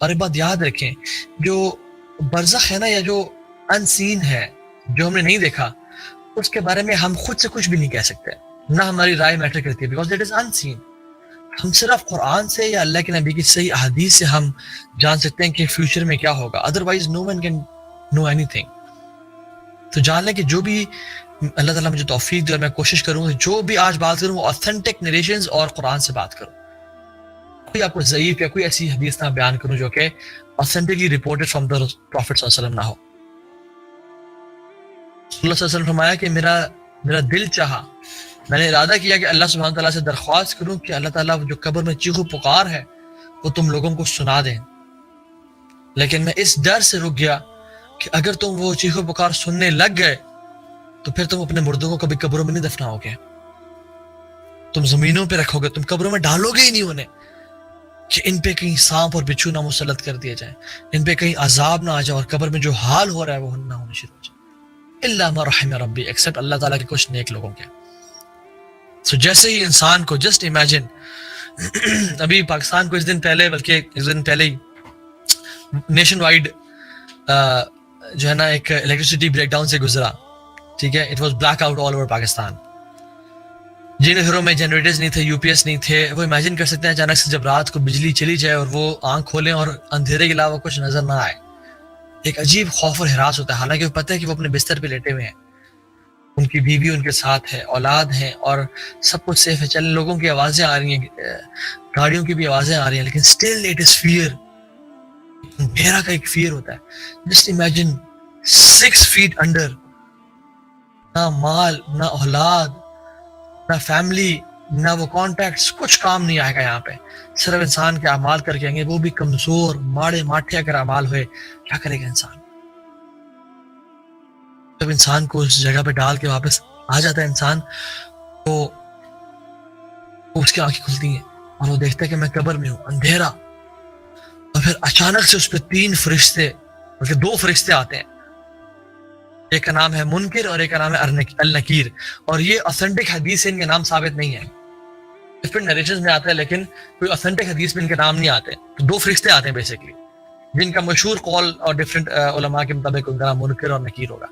اور ایک بات یاد رکھیں، جو برزخ ہے نا، یا جو ان سین ہے، جو ہم نے نہیں دیکھا، اس کے بارے میں ہم خود سے کچھ بھی نہیں کہہ سکتے، نہ ہماری رائے میٹر کرتی ہے، بیکاز دیٹ از ان سین. ہم صرف قرآن سے یا اللہ کے نبی کی صحیح احادیث سے ہم جان سکتے ہیں کہ فیوچر میں کیا ہوگا، otherwise no one can know anything. تو جان لیں کہ جو بھی اللہ تعالیٰ مجھے توفیق دے، اور میں کوشش کروں کہ جو بھی آج بات کروں وہ آتھینٹک نریشنز اور قرآن سے بات کروں. کوئی آپ کو ضعیف یا کوئی ایسی حدیث نہ بیان کروں جو کہ آتھینٹکلی رپورٹڈ فرام دا پروفٹ صلی اللہ علیہ وسلم نہ ہو. صلی اللہ علیہ وسلم فرمایا کہ میرا دل چاہا، میں نے ارادہ کیا کہ اللہ سبحانہ تعالیٰ سے درخواست کروں کہ اللہ تعالیٰ جو قبر میں چیخ و پکار ہے وہ تم لوگوں کو سنا دیں، لیکن میں اس ڈر سے رک گیا کہ اگر تم وہ چیخ و پکار سننے لگ گئے تو پھر تم اپنے مردوں کو کبھی قبروں میں نہیں دفناؤ گے، تم زمینوں پہ رکھو گے، تم قبروں میں ڈالو گے ہی نہیں انہیں، کہ ان پہ کہیں سانپ اور بچھو نہ مسلط کر دیا جائے، ان پہ کہیں عذاب نہ آ جائے، اور قبر میں جو حال ہو رہا ہے وہ نہ ہونے شروع ہو جائے. الا ما رحم ربی، ایکسپٹ اللہ تعالیٰ کے کچھ نیک لوگوں کے. سو جیسے ہی انسان کو جسٹ امیجن، ابھی پاکستان کو اس دن پہلے، بلکہ اس دن پہلے ہی نیشن وائڈ جو ہے نا ایک الیکٹریسٹی بریک ڈاؤن سے گزرا، ٹھیک ہے، it was black out all over Pakistan. جن گھروں میں جنریٹرز نہیں تھے، یو پی ایس نہیں تھے، وہ امیجن کر سکتے ہیں اچانک سے جب رات کو بجلی چلی جائے اور وہ آنکھ کھولیں اور اندھیرے کے علاوہ کچھ نظر نہ آئے، ایک عجیب خوف اور ہراس ہوتا ہے. حالانکہ وہ پتہ ہے کہ وہ اپنے بستر پہ لیٹے ہوئے ہیں، ان کی بیوی ان کے ساتھ ہے، اولاد ہیں، اور سب کچھ سیف ہے، چلنے لوگوں کی آوازیں آ رہی ہیں، گاڑیوں کی بھی آوازیں آ رہی ہیں، لیکن اسٹل اٹ از فیئر. اندھیرا کا ایک فیئر ہوتا ہے. جسٹ امیجن 6 feet انڈر، نہ مال، نہ اولاد، نہ فیملی، نہ وہ کانٹیکٹس، کچھ کام نہیں آئے گا یہاں پہ، صرف انسان کے اعمال کر کے آئیں گے، وہ بھی کمزور ماڑے ماٹھے اگر اعمال ہوئے، کیا کرے گا انسان؟ جب انسان کو اس جگہ پہ ڈال کے واپس آ جاتا ہے انسان، تو اس کی آنکھیں کھلتی ہیں اور وہ دیکھتا ہے کہ میں قبر میں ہوں، اندھیرا. اور پھر اچانک سے اس پہ 3 فرشتے، بلکہ 2 فرشتے آتے ہیں. ایک کا نام ہے منکر اور ایک کا نام ہے النکیر، اور یہ اوتھینٹک حدیث سے ان کے نام ثابت نہیں ہے، ڈفرنٹ نریشنز میں آتا ہے، لیکن کوئی اوتھینٹک حدیث میں ان کے نام نہیں آتے. تو 2 فرشتے آتے ہیں بیسیکلی، جن کا مشہور قول اور ڈفرنٹ علماء کے مطابق ان کا نام منکر اور نکیر ہوگا.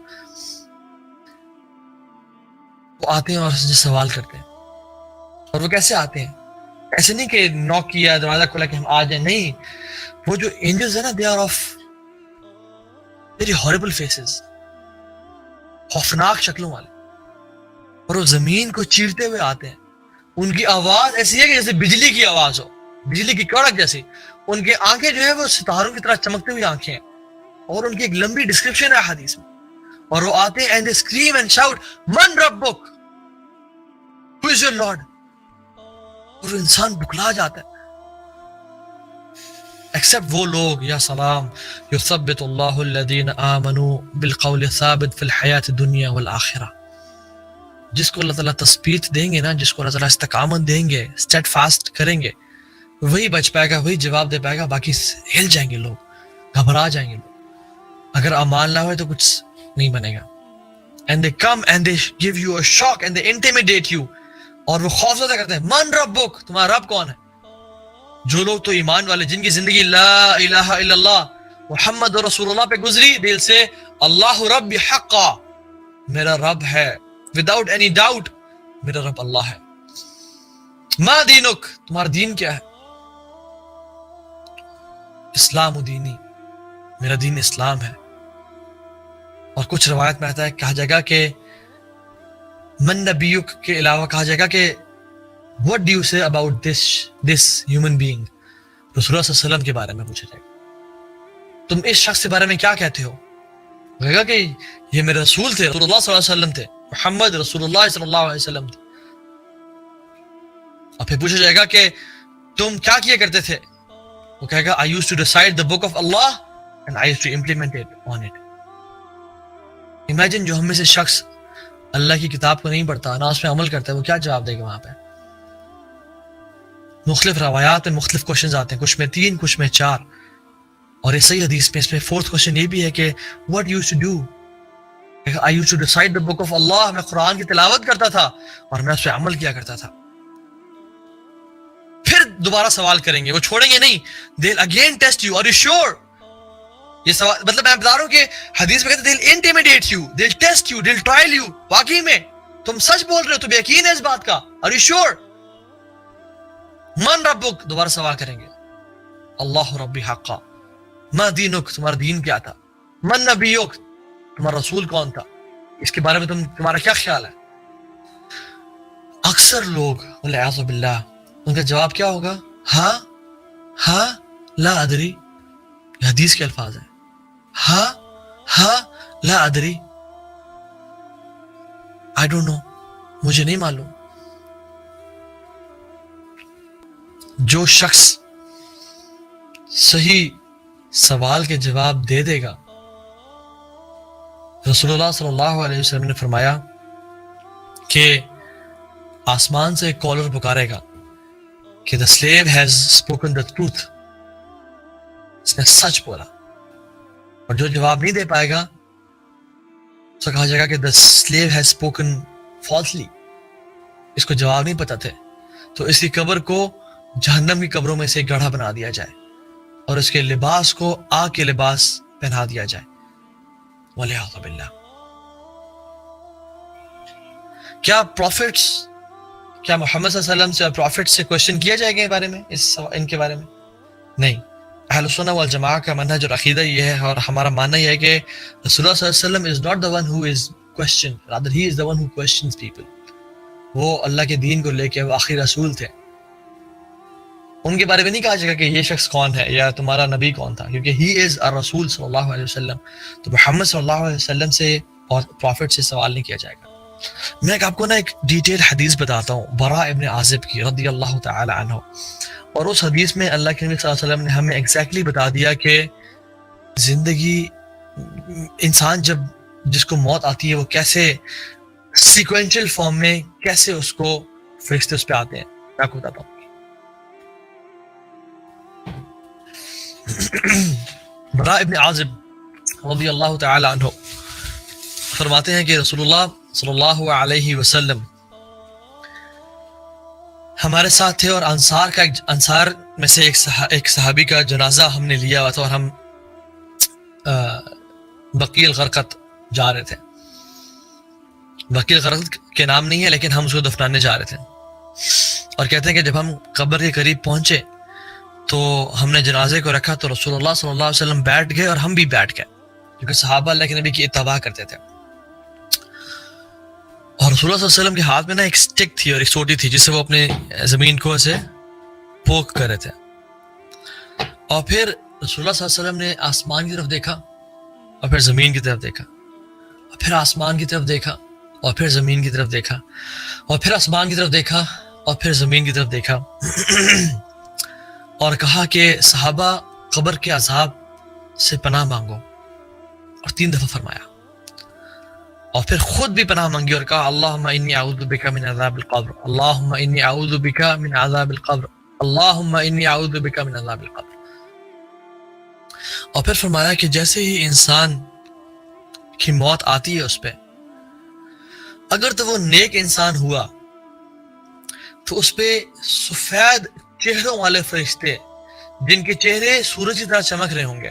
وہ آتے ہیں اور اس سے سوال کرتے ہیں. اور وہ کیسے آتے ہیں؟ ایسے نہیں کہ نوک کیا، دروازہ کھولا کہ ہم آ جائیں، نہیں. وہ جو اینجلز ہیں نا، they are of very horrible faces, خوفناک شکلوں والے، اور وہ زمین کو چیرتے ہوئے آتے ہیں. ان کی آواز ایسی ہے کہ جیسے بجلی کی آواز ہو، بجلی کی کڑک جیسی. ان کی آنکھیں جو ہے وہ ستاروں کی طرح چمکتی ہوئی آنکھیں ہیں، اور ان کی ایک لمبی ڈسکرپشن ہے حدیث میں. اور وہ آتے ہیں and they scream and shout من ربک، ہو از یور لارڈ. اور انسان بکلا جاتا ہے. ایکسپٹ وہ لوگ، یا سلام، یثبت اللہ الذین آمنوا بالقول الثابت فی الحیات الدنیا والآخرہ. جس کو اللہ تعالیٰ تثبیت دیں گے نا، جس کو اللہ تعالیٰ استقامت دیں گے، اسٹیڈ فاسٹ کریں گے، وہی بچ پائے گا، وہی جواب دے پائے گا. باقی ہل جائیں گے لوگ، گھبرا جائیں گے لوگ. اگر اعمال نہ ہوئے تو کچھ نہیں بنے گا. And they come and they give you a shock and they intimidate you. اور وہ خوف زدہ کرتے ہیں، من ربک، تمہارا رب کون ہے؟ جو لوگ تو ایمان والے، جن کی زندگی لا الہ الا اللہ محمد رسول اللہ پہ گزری، دل سے اللہ رب حقا، میرا رب ہے without any doubt، میرا رب اللہ ہے. ما دینک، تمہارا دین کیا ہے؟ اسلام دینی، میرا دین اسلام ہے. اور کچھ روایت میں آتا ہے، کہا جائے گا کہ من نبیک کے علاوہ کہا جائے گا کہ what do you say about this human being، رسول اللہ صلی اللہ علیہ وسلم کے بارے میں پوچھا جائے گا، تم اس شخص کے بارے میں کیا کہتے ہو؟ کہے گا کہ یہ میرے رسول تھے، رسول اللہ صلی اللہ علیہ وسلم تھے، محمد رسول اللہ صلی اللہ علیہ وسلم تھے. اور پھر پوچھا جائے گا کہ تم کیا کیا کرتے تھے؟ وہ کہے گا I used to recite the book of Allah and I used to implement it on it. Imagine جو ہم میں سے شخص اللہ کی کتاب کو نہیں پڑھتا، نہ اس میں عمل کرتا ہے، وہ کیا جواب دے گا وہاں پہ؟ مختلف روایات میں مختلف کوشچنز آتے ہیں، کچھ میں 3، کچھ میں 4. اور اس صحیح حدیث میں اس میں 4th کوشچن یہ بھی ہے کہ what you used to do. I used to recite the book of Allah، میں قرآن کی تلاوت کرتا تھا اور میں اس پہ عمل کیا کرتا تھا. پھر دوبارہ سوال کریں گے, وہ چھوڑیں گے نہیں. they'll again test you, are you sure؟ یہ سوال مطلب میں بتا رہا ہوں کہ حدیث میں کہتے ہیں they'll intimidate you, they'll test you, they'll trial you. واقعی میں تم سچ بول رہے ہو, تمہیں یقین ہے اس بات کا؟ are you sure؟ من ربک, دوبارہ سوال کریں گے. اللہ ربی حقا. ما دینک, تمہارا دین کیا تھا؟ من نبیک, تمہارا رسول کون تھا؟ اس کے بارے میں تمہارا کیا خیال ہے؟ اکثر لوگ والعیاذ باللہ ان کا جواب کیا ہوگا؟ ہاں ہاں لا ادری. یہ حدیث کے الفاظ ہیں. ہاں ہاں لا ادری, آئی ڈونٹ نو, مجھے نہیں معلوم. جو شخص صحیح سوال کے جواب دے دے گا, رسول اللہ صلی اللہ علیہ وسلم نے فرمایا کہ آسمان سے ایک کالر پکارے گا کہ the slave has spoken the truth, اس نے سچ بولا. اور جو جواب نہیں دے پائے گا اس کو کہا جائے گا کہ the slave has spoken falsely, اس کو جواب نہیں پتا تھے, تو اس کی قبر کو جہنم کی قبروں میں سے ایک گڑھا بنا دیا جائے اور اس کے لباس کو آگ کے لباس پہنا دیا جائے. والعیاذ باللہ. کیا پروفٹس, کیا محمد صلی اللہ علیہ وسلم سے پروفٹ سے کوشچن کیا جائے گا اس بارے میں, ان کے بارے میں؟ نہیں. اہل سنہ والجماعہ کا منہج اور عقیدہ یہ ہے, اور ہمارا ماننا یہ ہے کہ رسول اللہ صلی اللہ علیہ وسلم is not the one who is questioned, rather he is the one who questions people. وہ اللہ کے دین کو لے کے وہ آخری رسول تھے. ان کے بارے میں نہیں کہا جائے گا کہ یہ شخص کون ہے یا تمہارا نبی کون تھا, کیونکہ he is a رسول صلی اللہ علیہ وسلم. تو محمد صلی اللہ علیہ وسلم سے اور پروفٹ سے سوال نہیں کیا جائے گا. میں آپ کو نا ایک ڈیٹیل حدیث بتاتا ہوں براء ابن عازب کی رضی اللہ تعالی عنہ, اور اس حدیث میں اللہ کے نبی صلی اللہ علیہ وسلم نے ہمیں ایگزیکٹلی بتا دیا کہ زندگی, انسان جب جس کو موت آتی ہے وہ کیسے سیکوینشل فارم میں کیسے اس کو فرشتے اس پہ آتے ہیں. میں آپ کو بتاتا ہوں. براء ابن عازب رضی اللہ تعالی عنہ فرماتے ہیں کہ رسول اللہ صلی اللہ علیہ وسلم ہمارے ساتھ تھے, اور انصار میں سے ایک صحابی کا جنازہ ہم نے لیا ہوا تھا, اور ہم بقیع الغرقد جا رہے تھے. بقیع الغرقد کے نام نہیں ہے, لیکن ہم اس کو دفنانے جا رہے تھے. اور کہتے ہیں کہ جب ہم قبر کے قریب پہنچے تو ہم نے جنازے کو رکھا, تو رسول اللہ صلی اللہ علیہ وسلم بیٹھ گئے اور ہم بھی بیٹھ گئے, کیونکہ صحابہ اللہ کے نبی کی اتباع کرتے تھے. اور رسول اللہ صلی اللہ علیہ وسلم کے ہاتھ میں نا ایک سٹک تھی اور ایک سوٹی تھی, جس سے وہ اپنے زمین کو اسے پوک کر رہے تھے. اور پھر رسول اللہ صلی اللہ علیہ وسلم نے آسمان کی طرف دیکھا, اور پھر زمین کی طرف دیکھا, اور پھر آسمان کی طرف دیکھا, اور پھر زمین کی طرف دیکھا, اور پھر آسمان کی طرف دیکھا, اور پھر زمین کی طرف دیکھا, اور کہا کہ صحابہ قبر کے عذاب سے پناہ مانگو, اور 3 دفعہ فرمایا. اور پھر خود بھی پناہ مانگی اور کہا اللہم انی اعوذ بک من عذاب القبر, اللہم انی اعوذ بک من عذاب القبر, اللہم انی اعوذ بک من عذاب القبر. اور پھر فرمایا کہ جیسے ہی انسان کی موت آتی ہے اس پہ, اگر تو وہ نیک انسان ہوا تو اس پہ سفید چہروں والے فرشتے جن کے چہرے سورج کی طرح چمک رہے ہوں گے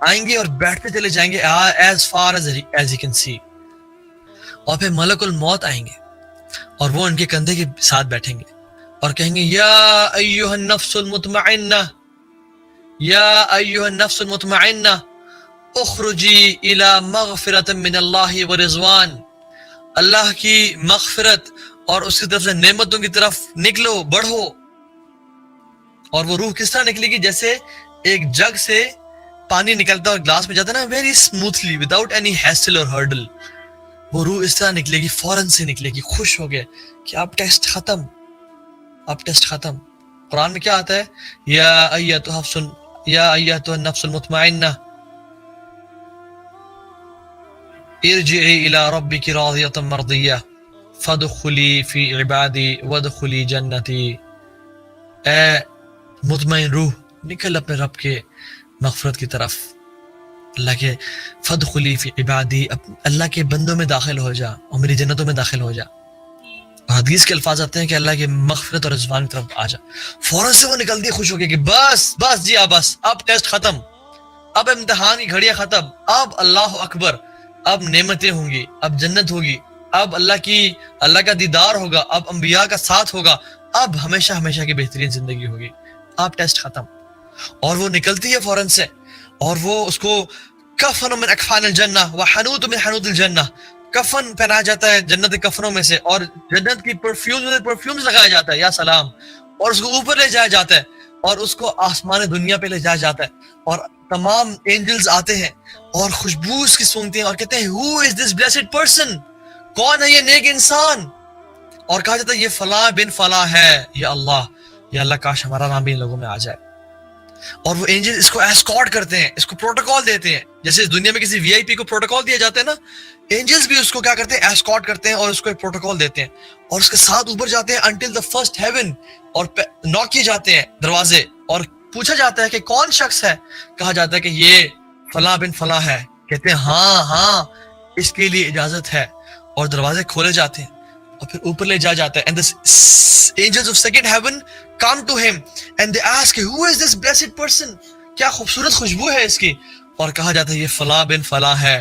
آئیں گے اور بیٹھتے چلے جائیں گے as far as you can see. اور پھر ملک الموت آئیں گے اور وہ ان کے کندھے کے ساتھ بیٹھیں گے اور کہیں گے یا ایھا النفس المطمئنہ, یا ایھا النفس المطمئنہ اخرجی الی مغفرۃ من اللہ ورضوان, اللہ کی مغفرت اور اس کی طرف سے نعمتوں کی طرف نکلو, بڑھو. اور وہ روح کس طرح نکلے گی؟ جیسے ایک جگ سے پانی نکلتا ہے اور گلاس میں جاتا ہے نا, very smoothly without any hassle اور ہرڈل. وہ روح اس طرح نکلے گی, فوراً سے نکلے گی, خوش ہو گئے کہ اب ٹیسٹ ختم, اب ٹیسٹ ختم. قرآن میں کیا آتا ہے؟ یا ایھا النفس المطمئنہ ارجعی الی ربک راضیۃ مرضیہ فادخلی فی عبادی وادخلی جنتی. اے مطمئن روح, نکل اپنے رب کے مغفرت کی طرف, اللہ کے فادخلی فی عبادی, اللہ کے بندوں میں داخل ہو جا اور میری جنتوں میں داخل ہو جا. حدیث کے الفاظ آتے ہیں کہ اللہ کی مغفرت اور رضوان کی طرف آ جا، فوراً سے وہ نکلتی ہے خوش ہو کے کہ بس بس جی بس، اب ٹیسٹ ختم، اب امتحان کی گھڑیاں ختم، اب اللہ اکبر، اب نعمتیں ہوں گی، اب جنت ہوگی، اب اللہ کا دیدار ہوگا، اب انبیاء کا ساتھ ہوگا، اب ہمیشہ ہمیشہ کی بہترین زندگی ہوگی، اب ٹیسٹ ختم. اور وہ نکلتی ہے فوراً سے، اور وہ اس کو کفن من اکفان الجنہ وحنوط من حنوط الجنہ، کفن پہنایا جاتا ہے جنت کے کفنوں میں سے، اور جنت کی پرفیومز لگایا جاتا ہے، یا سلام، اور اس کو اوپر لے جایا جاتا ہے، اور اس کو آسمان دنیا پہ لے جایا جاتا ہے، اور تمام اینجلز آتے ہیں اور خوشبو اس کی سونگتے ہیں اور کہتے ہیں who is this blessed person، کون ہے یہ نیک انسان، اور کہا جاتا ہے یہ فلاں بن فلاں ہے، یا اللہ کاش ہمارا نام بھی ان لوگوں میں آ جائے. اور وہ اینجل اس کو ایسکارٹ کرتے ہیں، اس کو پروٹوکال دیتے ہیں، جیسے اس دنیا میں کسی وی آئی پی کو پروٹوکال دیا جاتا ہے نا، اینجلز بھی اس کو کیا کرتے ہیں، ایسکارٹ کرتے ہیں اور اس کو ایک پروٹوکال دیتے ہیں، اور اس کے ساتھ اوپر جاتے ہیں انٹل دا فرسٹ ہیون، اور نوک کیے جاتے ہیں دروازے، اور پوچھا جاتا ہے کہ کون شخص ہے، کہا جاتا ہے کہ یہ فلاں بن فلاں ہے، کہتے ہیں ہاں اس کے لیے اجازت ہے، اور دروازے کھولے جاتے ہیں اور پھر اوپر لے جایا جاتا ہے. And the angels of second heaven come to him and they ask who is this blessed person، کیا خوبصورت خوشبو ہے اس کی، اور کہا جاتا ہے یہ فلاں بن فلاں ہے،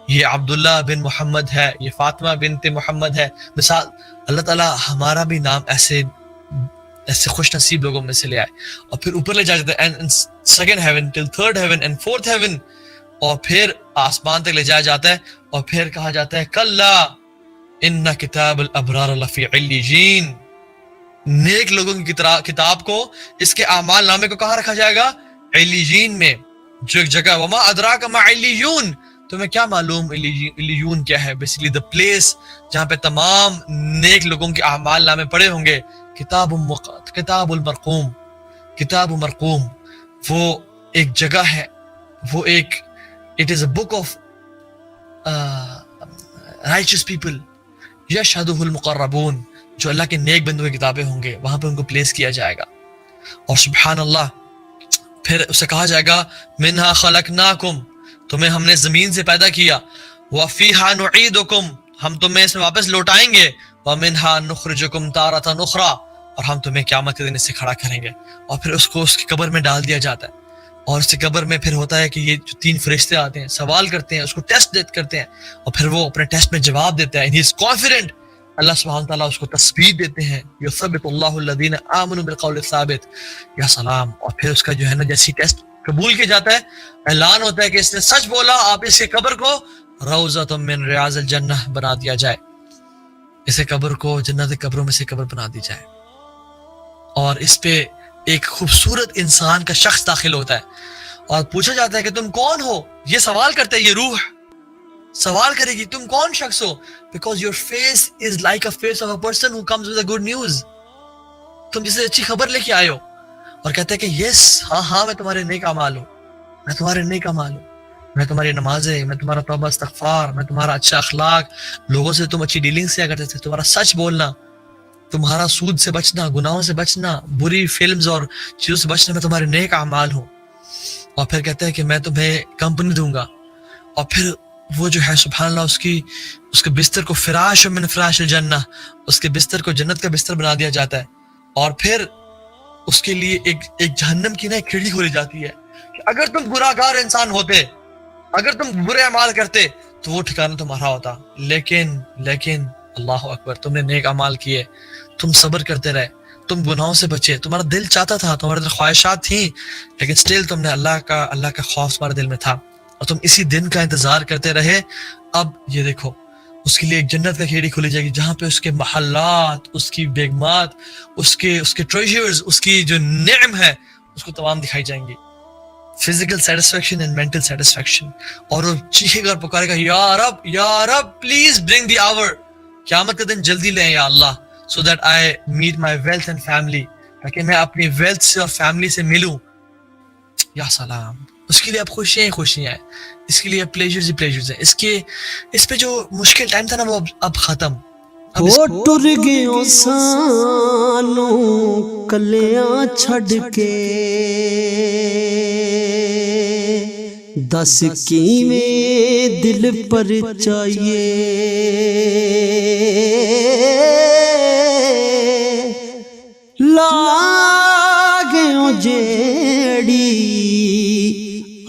یہ عبداللہ بن محمد ہے، یہ فاطمہ بنت محمد ہے. مثال اللہ تعالیٰ ہمارا بھی نام ایسے خوش نصیب لوگوں میں سے لے آئے، اور پھر اوپر لے جایا جاتا ہے and second heaven till third heaven and fourth heaven، اور پھر آسمان تک لے جایا جاتا ہے، اور پھر کہا جاتا ہے کلا ان کتاب الابرار لفی علیین، نیک لوگوں کی کتاب کو، اس کے اعمال نامے کو کہاں رکھا جائے گا، علیین میں، جو ایک جگہ، وما ادراک ما علیون، تمہیں کیا معلوم علیون کیا ہے، بیسیکلی the place جہاں پہ تمام نیک لوگوں کے اعمال نامے پڑے ہوں گے. کتاب المرقوم، کتاب مرقوم، وہ ایک جگہ ہے، وہ ایک it is a book of righteous people یشہدہ المقربون، جو اللہ کے نیک بندوں کی کتابیں ہوں گے، وہاں پہ ان کو پلیس کیا جائے گا. اور سبحان اللہ، پھر اسے کہا جائے گا منہا خلقناکم، تمہیں ہم نے زمین سے پیدا کیا، وفیہا نعیدکم، ہم تمہیں اس میں واپس لوٹائیں گے، ومنہا نخرجکم تارۃ اخری، اور ہم تمہیں قیامت کے دن اس سے کھڑا کریں گے. اور پھر اس کو اس کی قبر میں ڈال دیا جاتا ہے، اور اس کی قبر میں پھر ہوتا ہے کہ یہ جو 3 فرشتے آتے ہیں، سوال کرتے ہیں، اس کو ٹیسٹ کرتے ہیں، اور پھر وہ اپنے ٹیسٹ میں جواب دیتا ہے، ہی از کانفیڈنٹ. اللہ سبحانہ تعالیٰ اس کو تثبیت دیتے ہیں، یثبت اللہ الذین آمنوا بالقول الثابت، یا سلام. اور پھر اس کا جو ہے نا جیسی ٹیسٹ قبول کیا جاتا ہے، اعلان ہوتا ہے کہ اس نے سچ بولا، آپ اس کے قبر کو روضۃ من ریاض الجنہ بنا دیا جائے، اسے قبر کو جنت قبروں میں سے قبر بنا دی جائے. اور اس پہ ایک خوبصورت انسان کا شخص داخل ہوتا ہے، اور پوچھا جاتا ہے کہ تم کون ہو، یہ سوال کرتے ہیں، یہ روح سوال کرے گی تم کون شخص ہو، because your face is like a face of a person who comes with a good news، تم جسے اچھی خبر لے کے آئے ہو. اور کہتے ہیں کہ یس، ہاں میں تمہارے نیک اعمال ہوں، میں تمہارے نیک اعمال ہوں، میں تمہاری نمازیں، میں تمہارا توبہ استغفار، میں تمہارا اچھا اخلاق، لوگوں سے تم اچھی ڈیلنگ کیا کرتے تھے، تمہارا سچ بولنا، تمہارا سود سے بچنا، گناہوں سے بچنا، بری فلمز اور چیزوں سے بچنا، میں تمہارے نیک اعمال ہوں. اور پھر کہتے ہیں کہ میں تمہیں کمپنی دوں گا. اور پھر وہ جو ہے سبحان اللہ اس کے بستر کو فراش من فراش الجنہ، اس کے بستر کو جنت کا بستر بنا دیا جاتا ہے. اور پھر اس کے لیے ایک جہنم کی ایک کھڑکی کھولی جاتی ہے کہ اگر تم گناہگار انسان ہوتے، اگر تم برے اعمال کرتے تو وہ ٹھکانہ تمہارا ہوتا، لیکن اللہ اکبر، تم نے نیک اعمال کیے، تم صبر کرتے رہے، تم گناہوں سے بچے، تمہارا دل چاہتا تھا، تمہارے دل خواہشات تھیں، لیکن سٹل تم نے اللہ کا خوف تمہارے دل میں تھا، اور تم اسی دن کا انتظار کرتے رہے. اب یہ دیکھو، اس کے لیے ایک جنت کا کھیڑی کھولی جائے گی جہاں پہ اس کے محلات، اس کی بیگمات، اس کے ٹریجرز، اس کی جو نعم ہے، اس کو تمام دکھائی جائیں گی، physical satisfaction and mental satisfaction. اور وہ چیخے گا اور پکارے گا، یا رب پلیز برنگ دی آور، قیامت کا دن جلدی لیں یا اللہ، so that I meet my wealth and family، تاکہ میں اپنی ویلتھ سے اور فیملی سے ملوں. یا سلام، اس کے لیے اب خوشیاں ہیں، اس کے لیے اب پلیجرز ہیں، اس پہ جو مشکل ٹائم تھا نا وہ اب ختم. وہ ٹر گئے سانو کلیاں چھڑ کے، دس کیویں دل پر چاہیے،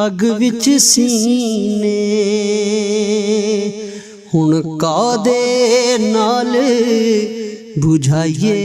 ਅਗ ਵਿੱਚ ਸੀਨੇ ਹੁਣ ਕਾਦੇ ਨਾਲ ਬੁਝਾਈਏ